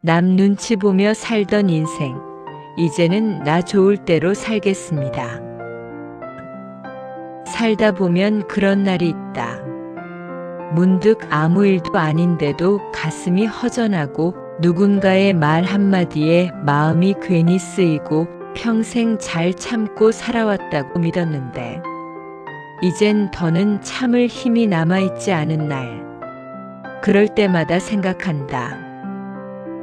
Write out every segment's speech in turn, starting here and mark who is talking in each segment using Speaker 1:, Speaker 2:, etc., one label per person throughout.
Speaker 1: 남 눈치 보며 살던 인생, 이제는 나 좋을 대로 살겠습니다. 살다 보면 그런 날이 있다. 문득 아무 일도 아닌데도 가슴이 허전하고 누군가의 말 한마디에 마음이 괜히 쓰이고 평생 잘 참고 살아왔다고 믿었는데 이젠 더는 참을 힘이 남아있지 않은 날. 그럴 때마다 생각한다.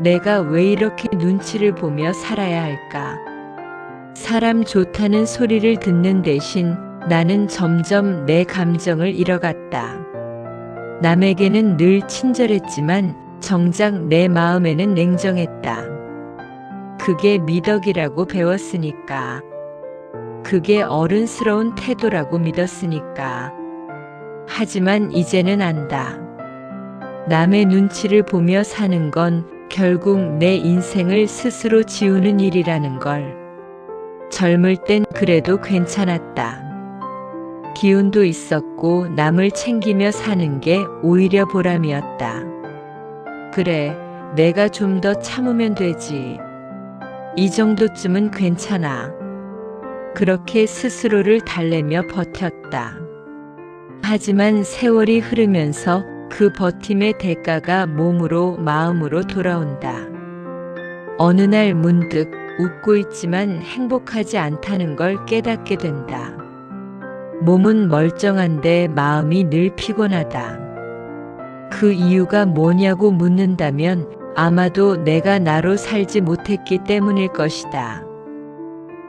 Speaker 1: 내가 왜 이렇게 눈치를 보며 살아야 할까? 사람 좋다는 소리를 듣는 대신 나는 점점 내 감정을 잃어갔다. 남에게는 늘 친절했지만 정작 내 마음에는 냉정했다. 그게 미덕이라고 배웠으니까. 그게 어른스러운 태도라고 믿었으니까. 하지만 이제는 안다. 남의 눈치를 보며 사는 건 결국 내 인생을 스스로 지우는 일이라는 걸. 젊을 땐 그래도 괜찮았다. 기운도 있었고 남을 챙기며 사는 게 오히려 보람이었다. 그래, 내가 좀 더 참으면 되지. 이 정도쯤은 괜찮아. 그렇게 스스로를 달래며 버텼다. 하지만 세월이 흐르면서 그 버팀의 대가가 몸으로 마음으로 돌아온다. 어느 날 문득 웃고 있지만 행복하지 않다는 걸 깨닫게 된다. 몸은 멀쩡한데 마음이 늘 피곤하다. 그 이유가 뭐냐고 묻는다면 아마도 내가 나로 살지 못했기 때문일 것이다.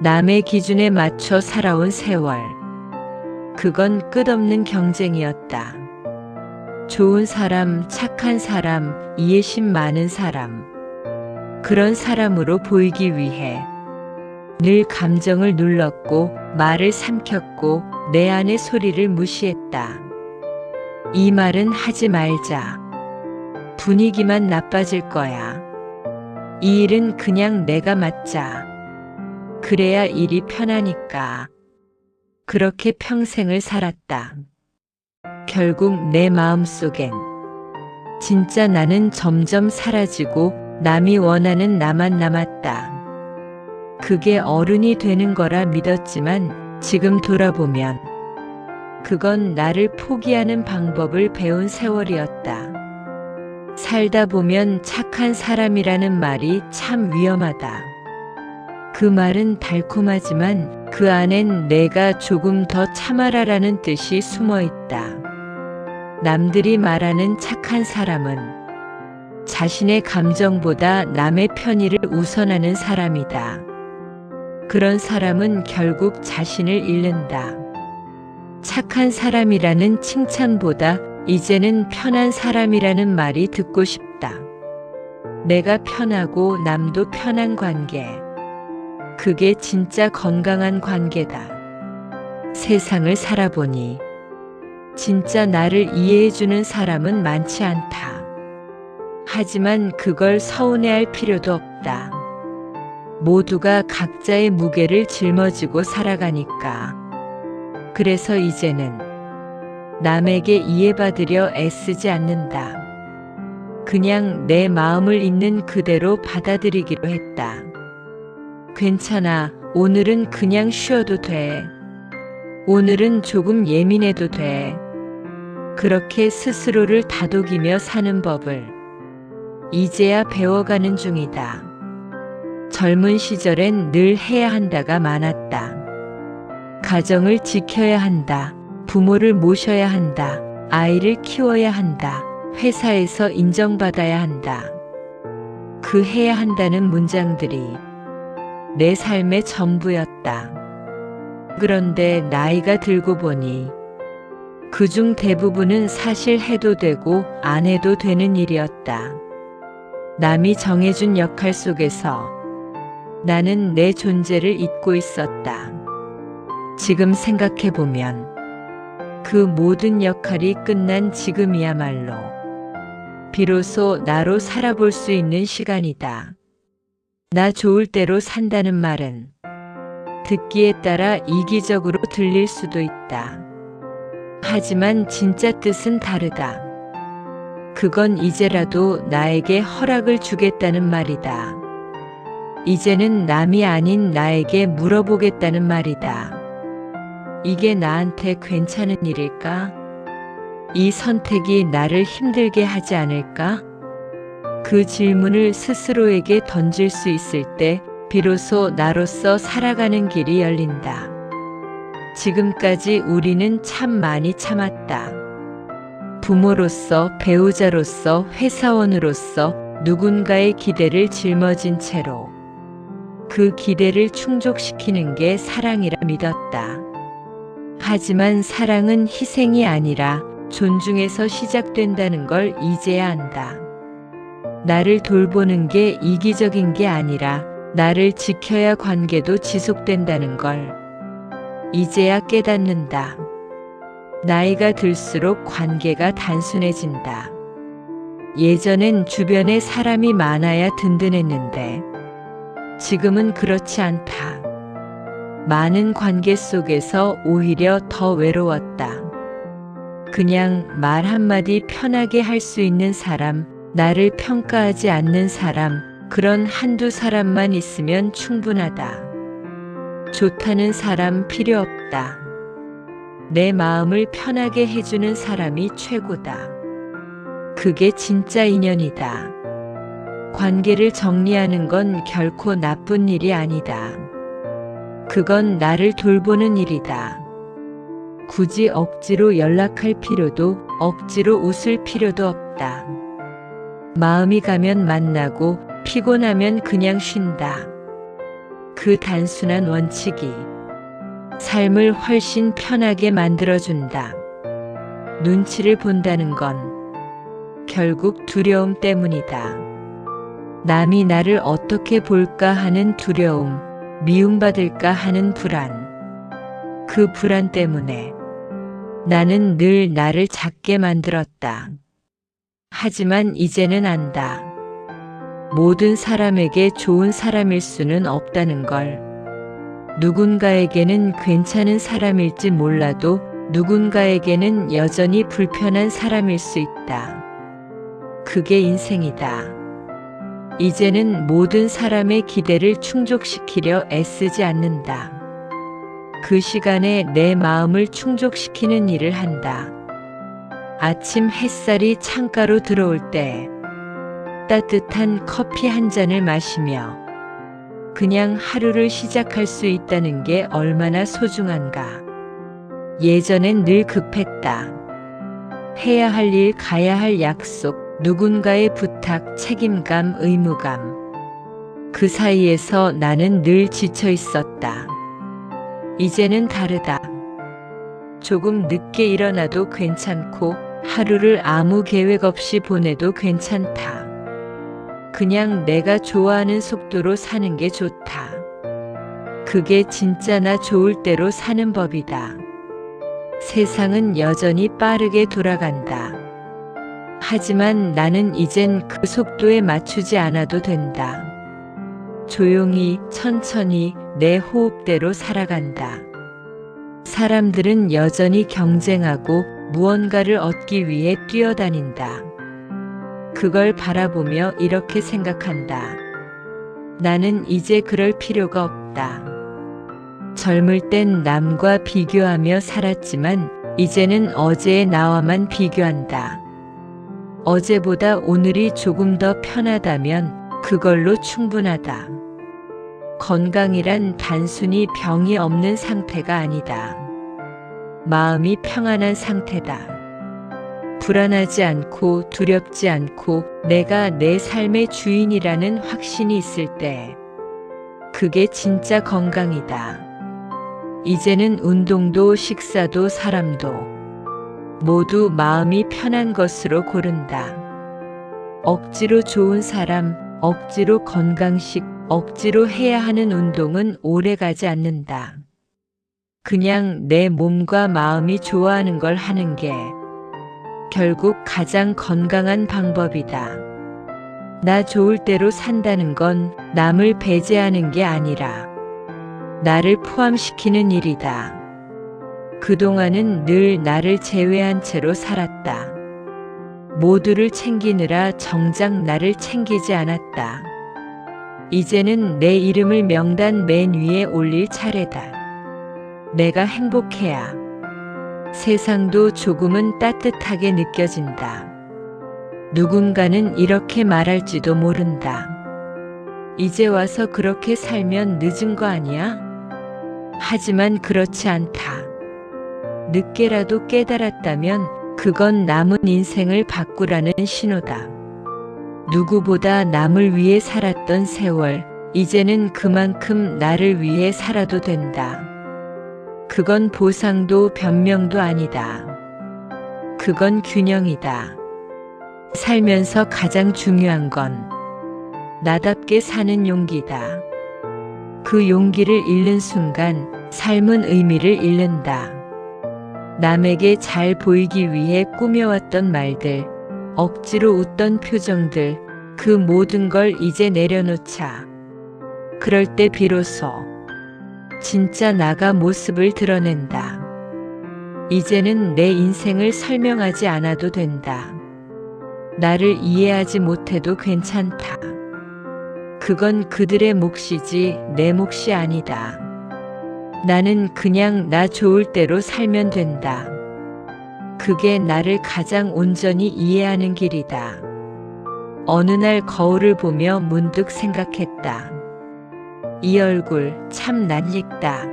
Speaker 1: 남의 기준에 맞춰 살아온 세월. 그건 끝없는 경쟁이었다. 좋은 사람, 착한 사람, 이해심 많은 사람. 그런 사람으로 보이기 위해 늘 감정을 눌렀고 말을 삼켰고 내 안의 소리를 무시했다. 이 말은 하지 말자. 분위기만 나빠질 거야. 이 일은 그냥 내가 맡자. 그래야 일이 편하니까. 그렇게 평생을 살았다. 결국 내 마음속엔 진짜 나는 점점 사라지고 남이 원하는 나만 남았다. 그게 어른이 되는 거라 믿었지만 지금 돌아보면 그건 나를 포기하는 방법을 배운 세월이었다. 살다 보면 착한 사람이라는 말이 참 위험하다. 그 말은 달콤하지만 그 안엔 내가 조금 더 참아라라는 뜻이 숨어 있다. 남들이 말하는 착한 사람은 자신의 감정보다 남의 편의를 우선하는 사람이다. 그런 사람은 결국 자신을 잃는다. 착한 사람이라는 칭찬보다 이제는 편한 사람이라는 말이 듣고 싶다. 내가 편하고 남도 편한 관계. 그게 진짜 건강한 관계다. 세상을 살아보니 진짜 나를 이해해주는 사람은 많지 않다. 하지만 그걸 서운해할 필요도 없다. 모두가 각자의 무게를 짊어지고 살아가니까. 그래서 이제는 남에게 이해받으려 애쓰지 않는다. 그냥 내 마음을 있는 그대로 받아들이기로 했다. 괜찮아. 오늘은 그냥 쉬어도 돼. 오늘은 조금 예민해도 돼. 그렇게 스스로를 다독이며 사는 법을 이제야 배워가는 중이다. 젊은 시절엔 늘 해야 한다가 많았다. 가정을 지켜야 한다. 부모를 모셔야 한다. 아이를 키워야 한다. 회사에서 인정받아야 한다. 그 해야 한다는 문장들이 내 삶의 전부였다. 그런데 나이가 들고 보니 그중 대부분은 사실 해도 되고 안 해도 되는 일이었다. 남이 정해준 역할 속에서 나는 내 존재를 잊고 있었다. 지금 생각해보면 그 모든 역할이 끝난 지금이야말로 비로소 나로 살아볼 수 있는 시간이다. 나 좋을 대로 산다는 말은 듣기에 따라 이기적으로 들릴 수도 있다. 하지만 진짜 뜻은 다르다. 그건 이제라도 나에게 허락을 주겠다는 말이다. 이제는 남이 아닌 나에게 물어보겠다는 말이다. 이게 나한테 괜찮은 일일까? 이 선택이 나를 힘들게 하지 않을까? 그 질문을 스스로에게 던질 수 있을 때 비로소 나로서 살아가는 길이 열린다. 지금까지 우리는 참 많이 참았다. 부모로서, 배우자로서, 회사원으로서 누군가의 기대를 짊어진 채로 그 기대를 충족시키는 게 사랑이라 믿었다. 하지만 사랑은 희생이 아니라 존중에서 시작된다는 걸 이제야 안다. 나를 돌보는 게 이기적인 게 아니라 나를 지켜야 관계도 지속된다는 걸 이제야 깨닫는다. 나이가 들수록 관계가 단순해진다. 예전엔 주변에 사람이 많아야 든든했는데 지금은 그렇지 않다. 많은 관계 속에서 오히려 더 외로웠다. 그냥 말 한마디 편하게 할 수 있는 사람, 나를 평가하지 않는 사람, 그런 한두 사람만 있으면 충분하다. 좋다는 사람 필요 없다. 내 마음을 편하게 해주는 사람이 최고다. 그게 진짜 인연이다. 관계를 정리하는 건 결코 나쁜 일이 아니다. 그건 나를 돌보는 일이다. 굳이 억지로 연락할 필요도, 억지로 웃을 필요도 없다. 마음이 가면 만나고, 피곤하면 그냥 쉰다. 그 단순한 원칙이 삶을 훨씬 편하게 만들어준다. 눈치를 본다는 건 결국 두려움 때문이다. 남이 나를 어떻게 볼까 하는 두려움, 미움받을까 하는 불안. 그 불안 때문에 나는 늘 나를 작게 만들었다. 하지만 이제는 안다. 모든 사람에게 좋은 사람일 수는 없다는 걸. 누군가에게는 괜찮은 사람일지 몰라도 누군가에게는 여전히 불편한 사람일 수 있다. 그게 인생이다. 이제는 모든 사람의 기대를 충족시키려 애쓰지 않는다. 그 시간에 내 마음을 충족시키는 일을 한다. 아침 햇살이 창가로 들어올 때 따뜻한 커피 한 잔을 마시며 그냥 하루를 시작할 수 있다는 게 얼마나 소중한가. 예전엔 늘 급했다. 해야 할 일, 가야 할 약속, 누군가의 부탁, 책임감, 의무감. 그 사이에서 나는 늘 지쳐 있었다. 이제는 다르다. 조금 늦게 일어나도 괜찮고 하루를 아무 계획 없이 보내도 괜찮다. 그냥 내가 좋아하는 속도로 사는 게 좋다. 그게 진짜 나 좋을 대로 사는 법이다. 세상은 여전히 빠르게 돌아간다. 하지만 나는 이젠 그 속도에 맞추지 않아도 된다. 조용히, 천천히 내 호흡대로 살아간다. 사람들은 여전히 경쟁하고 무언가를 얻기 위해 뛰어다닌다. 그걸 바라보며 이렇게 생각한다. 나는 이제 그럴 필요가 없다. 젊을 땐 남과 비교하며 살았지만 이제는 어제의 나와만 비교한다. 어제보다 오늘이 조금 더 편하다면 그걸로 충분하다. 건강이란 단순히 병이 없는 상태가 아니다. 마음이 평안한 상태다. 불안하지 않고 두렵지 않고 내가 내 삶의 주인이라는 확신이 있을 때 그게 진짜 건강이다. 이제는 운동도 식사도 사람도 모두 마음이 편한 것으로 고른다. 억지로 좋은 사람, 억지로 건강식, 억지로 해야 하는 운동은 오래가지 않는다. 그냥 내 몸과 마음이 좋아하는 걸 하는 게 결국 가장 건강한 방법이다. 나 좋을 대로 산다는 건 남을 배제하는 게 아니라 나를 포함시키는 일이다. 그동안은 늘 나를 제외한 채로 살았다. 모두를 챙기느라 정작 나를 챙기지 않았다. 이제는 내 이름을 명단 맨 위에 올릴 차례다. 내가 행복해야 세상도 조금은 따뜻하게 느껴진다. 누군가는 이렇게 말할지도 모른다. 이제 와서 그렇게 살면 늦은 거 아니야? 하지만 그렇지 않다. 늦게라도 깨달았다면 그건 남은 인생을 바꾸라는 신호다. 누구보다 남을 위해 살았던 세월, 이제는 그만큼 나를 위해 살아도 된다. 그건 보상도 변명도 아니다. 그건 균형이다. 살면서 가장 중요한 건 나답게 사는 용기다. 그 용기를 잃는 순간 삶은 의미를 잃는다. 남에게 잘 보이기 위해 꾸며왔던 말들, 억지로 웃던 표정들, 그 모든 걸 이제 내려놓자. 그럴 때 비로소 진짜 나가 모습을 드러낸다. 이제는 내 인생을 설명하지 않아도 된다. 나를 이해하지 못해도 괜찮다. 그건 그들의 몫이지 내 몫이 아니다. 나는 그냥 나 좋을 대로 살면 된다. 그게 나를 가장 온전히 이해하는 길이다. 어느 날 거울을 보며 문득 생각했다. 이 얼굴 참 낯익다.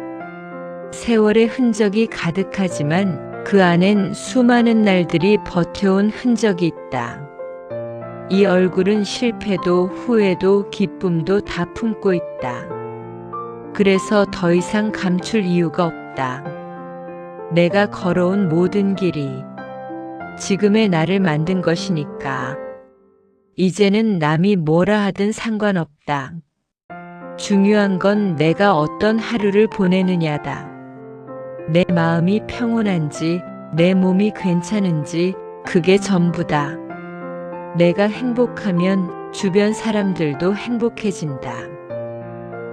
Speaker 1: 세월의 흔적이 가득하지만 그 안엔 수많은 날들이 버텨온 흔적이 있다. 이 얼굴은 실패도 후회도 기쁨도 다 품고 있다. 그래서 더 이상 감출 이유가 없다. 내가 걸어온 모든 길이 지금의 나를 만든 것이니까. 이제는 남이 뭐라 하든 상관없다. 중요한 건 내가 어떤 하루를 보내느냐다. 내 마음이 평온한지, 내 몸이 괜찮은지, 그게 전부다. 내가 행복하면 주변 사람들도 행복해진다.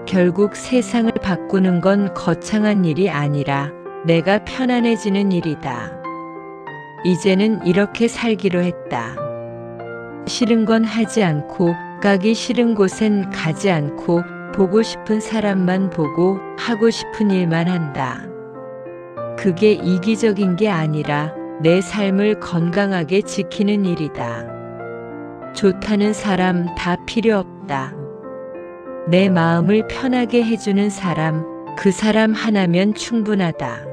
Speaker 1: 결국 세상을 바꾸는 건 거창한 일이 아니라 내가 편안해지는 일이다. 이제는 이렇게 살기로 했다. 싫은 건 하지 않고, 가기 싫은 곳엔 가지 않고, 보고 싶은 사람만 보고 하고 싶은 일만 한다. 그게 이기적인 게 아니라 내 삶을 건강하게 지키는 일이다. 좋다는 사람 다 필요 없다. 내 마음을 편하게 해주는 사람, 그 사람 하나면 충분하다.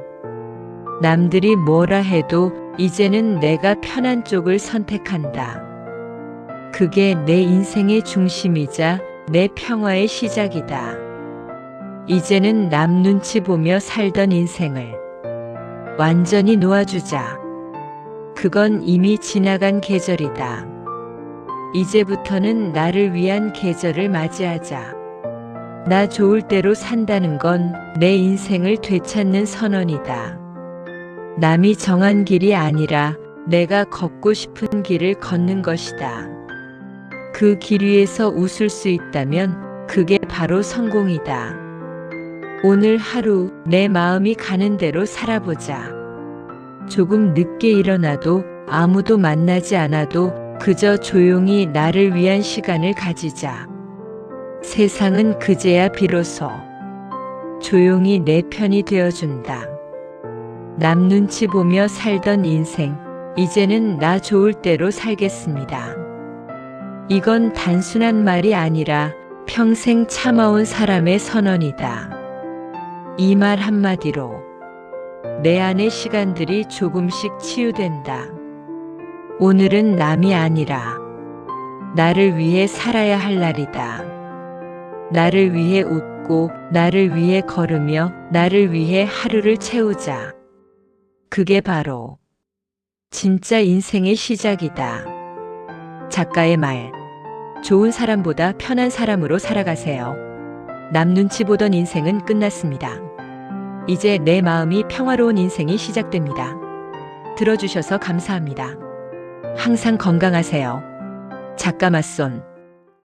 Speaker 1: 남들이 뭐라 해도 이제는 내가 편한 쪽을 선택한다. 그게 내 인생의 중심이자 내 평화의 시작이다. 이제는 남 눈치 보며 살던 인생을 완전히 놓아주자. 그건 이미 지나간 계절이다. 이제부터는 나를 위한 계절을 맞이하자. 나 좋을 대로 산다는 건 내 인생을 되찾는 선언이다. 남이 정한 길이 아니라 내가 걷고 싶은 길을 걷는 것이다. 그 길 위에서 웃을 수 있다면 그게 바로 성공이다. 오늘 하루 내 마음이 가는 대로 살아보자. 조금 늦게 일어나도 아무도 만나지 않아도 그저 조용히 나를 위한 시간을 가지자. 세상은 그제야 비로소 조용히 내 편이 되어준다. 남 눈치 보며 살던 인생, 이제는 나 좋을 대로 살겠습니다. 이건 단순한 말이 아니라 평생 참아온 사람의 선언이다. 이 말 한마디로 내 안의 시간들이 조금씩 치유된다. 오늘은 남이 아니라 나를 위해 살아야 할 날이다. 나를 위해 웃고, 나를 위해 걸으며, 나를 위해 하루를 채우자. 그게 바로 진짜 인생의 시작이다. 작가의 말. 좋은 사람보다 편한 사람으로 살아가세요. 남 눈치 보던 인생은 끝났습니다. 이제 내 마음이 평화로운 인생이 시작됩니다. 들어주셔서 감사합니다. 항상 건강하세요. 작가 맛손.